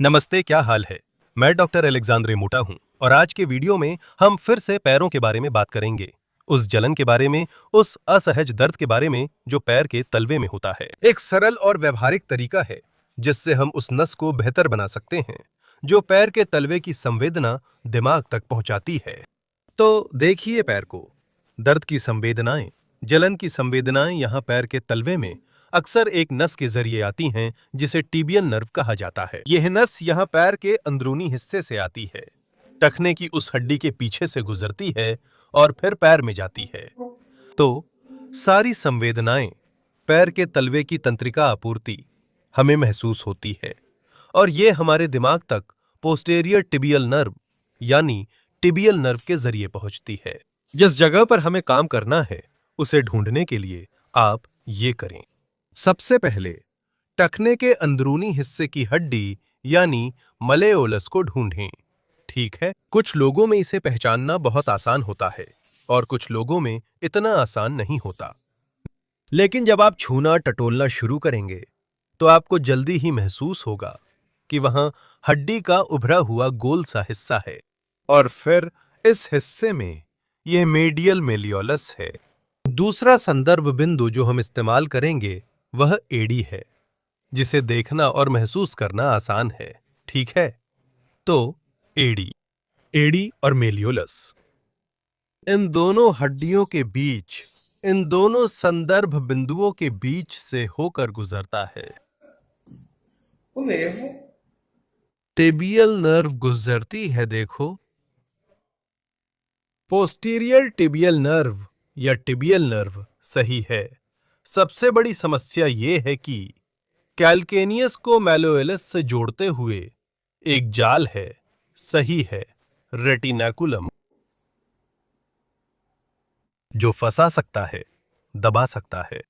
नमस्ते, क्या हाल है। मैं डॉक्टर अलेक्जेंड्रे मोटा हूं और आज के वीडियो में हम फिर से पैरों के बारे में बात करेंगे। उस जलन के बारे में, उस असहज दर्द के बारे में जो पैर के तलवे में होता है। एक सरल और व्यवहारिक तरीका है जिससे हम उस नस को बेहतर बना सकते हैं जो पैर के तलवे की संवेदना दिमाग तक पहुंचाती है। तो देखिए पैर को। दर्द की संवेदनाएं, जलन की संवेदनाएं यहाँ पैर के तलवे में अक्सर एक नस के जरिए आती हैं जिसे टिबियल नर्व कहा जाता है। यह नस यहाँ पैर के अंदरूनी हिस्से से आती है, टखने की उस हड्डी के पीछे से गुजरती है और फिर पैर में जाती है। तो सारी संवेदनाएं पैर के तलवे की तंत्रिका आपूर्ति हमें महसूस होती है और ये हमारे दिमाग तक पोस्टेरियर टिबियल नर्व यानी टिबियल नर्व के जरिए पहुंचती है। जिस जगह पर हमें काम करना है उसे ढूंढने के लिए आप ये करें। सबसे पहले टखने के अंदरूनी हिस्से की हड्डी यानी मलेओलस को ढूंढें। ठीक है, कुछ लोगों में इसे पहचानना बहुत आसान होता है और कुछ लोगों में इतना आसान नहीं होता। लेकिन जब आप छूना टटोलना शुरू करेंगे तो आपको जल्दी ही महसूस होगा कि वहां हड्डी का उभरा हुआ गोल सा हिस्सा है और फिर इस हिस्से में यह मेडियल मेलियोलस है। दूसरा संदर्भ बिंदु जो हम इस्तेमाल करेंगे वह एड़ी है, जिसे देखना और महसूस करना आसान है। ठीक है, तो एड़ी और मेलियोलस, इन दोनों हड्डियों के बीच, इन दोनों संदर्भ बिंदुओं के बीच से होकर गुजरता है। O nervo टिबियल नर्व गुजरती है, देखो। पोस्टीरियर टिबियल नर्व या टिबियल नर्व सही है। सबसे बड़ी समस्या यह है कि कैल्केनियस को मैलोएलस से जोड़ते हुए एक जाल है, सही है, रेटिनाकुलम, जो फंसा सकता है, दबा सकता है।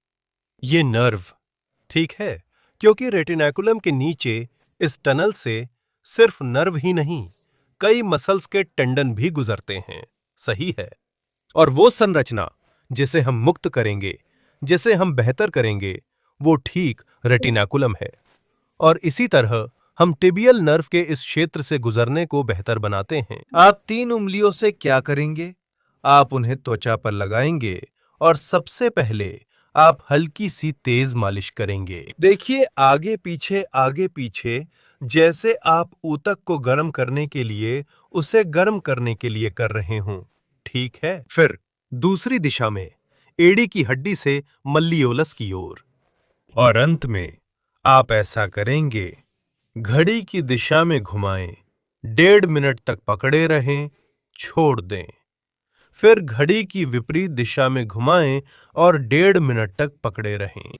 ये नर्व ठीक है, क्योंकि रेटिनाकुलम के नीचे इस टनल से सिर्फ नर्व ही नहीं, कई मसल्स के टेंडन भी गुजरते हैं, सही है। और वो संरचना जिसे हम मुक्त करेंगे, जिसे हम बेहतर करेंगे, वो ठीक रेटिनाकुलम है। और इसी तरह हम टिबियल नर्व के इस क्षेत्र से गुजरने को बेहतर बनाते हैं। आप 3 उंगलियों से क्या करेंगे? आप उन्हें त्वचा पर लगाएंगे और सबसे पहले आप हल्की सी तेज मालिश करेंगे। देखिए, आगे पीछे, जैसे आप ऊतक को गर्म करने के लिए, उसे गर्म करने के लिए कर रहे हों। ठीक है, फिर दूसरी दिशा में एड़ी की हड्डी से मल्लियोलस की ओर, और अंत में आप ऐसा करेंगे। घड़ी की दिशा में घुमाएं, 1.5 मिनट तक पकड़े रहें, छोड़ दें। फिर घड़ी की विपरीत दिशा में घुमाएं और 1.5 मिनट तक पकड़े रहें।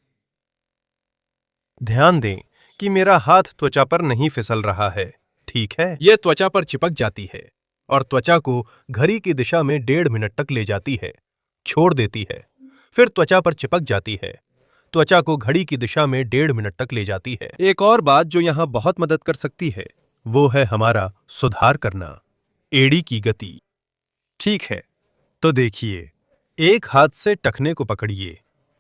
ध्यान दें कि मेरा हाथ त्वचा पर नहीं फिसल रहा है। ठीक है, यह त्वचा पर चिपक जाती है और त्वचा को घड़ी की दिशा में 1.5 मिनट तक ले जाती है, छोड़ देती है। फिर त्वचा पर चिपक जाती है, त्वचा को घड़ी की दिशा में 1.5 मिनट तक ले जाती है। एक और बात जो यहां बहुत मदद कर सकती है वो है हमारा सुधार करना, एड़ी की गति। ठीक है, तो देखिए, एक हाथ से टखने को पकड़िए,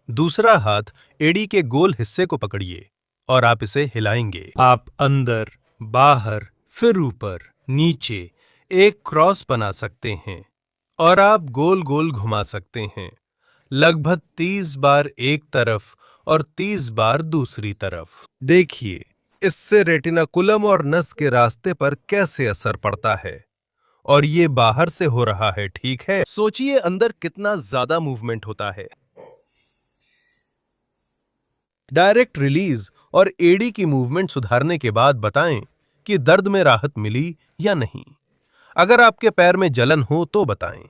दूसरा हाथ एड़ी के गोल हिस्से को पकड़िए और आप इसे हिलाएंगे। आप अंदर, बाहर, फिर ऊपर, नीचे एक क्रॉस बना सकते हैं और आप गोल गोल घुमा सकते हैं, लगभग 30 बार एक तरफ और 30 बार दूसरी तरफ। देखिए, इससे रेटिनाकुलम और नस के रास्ते पर कैसे असर पड़ता है। और ये बाहर से हो रहा है, ठीक है। सोचिए अंदर कितना ज्यादा मूवमेंट होता है। डायरेक्ट रिलीज और एडी की मूवमेंट सुधारने के बाद बताएं कि दर्द में राहत मिली या नहीं। अगर आपके पैर में जलन हो तो बताएं।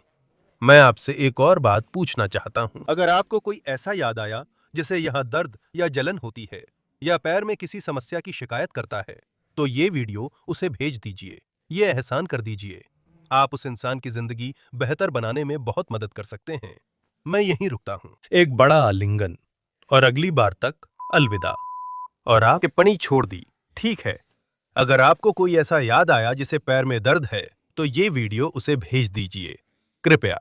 मैं आपसे एक और बात पूछना चाहता हूं। अगर आपको कोई ऐसा याद आया जिसे यहां दर्द या जलन होती है या पैर में किसी समस्या की शिकायत करता है, तो ये वीडियो उसे भेज दीजिए। ये एहसान कर दीजिए। आप उस इंसान की जिंदगी बेहतर बनाने में बहुत मदद कर सकते हैं। मैं यहीं रुकता हूं। एक बड़ा आलिंगन और अगली बार तक अलविदा। और आप टिप्पणी छोड़ दी, ठीक है। अगर आपको कोई ऐसा याद आया जिसे पैर में दर्द है तो ये वीडियो उसे भेज दीजिए। कृपया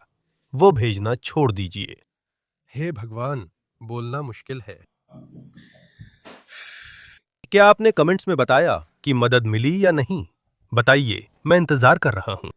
वो भेजना छोड़ दीजिए। हे भगवान, बोलना मुश्किल है। क्या आपने कमेंट्स में बताया कि मदद मिली या नहीं। बताइए, मैं इंतजार कर रहा हूं।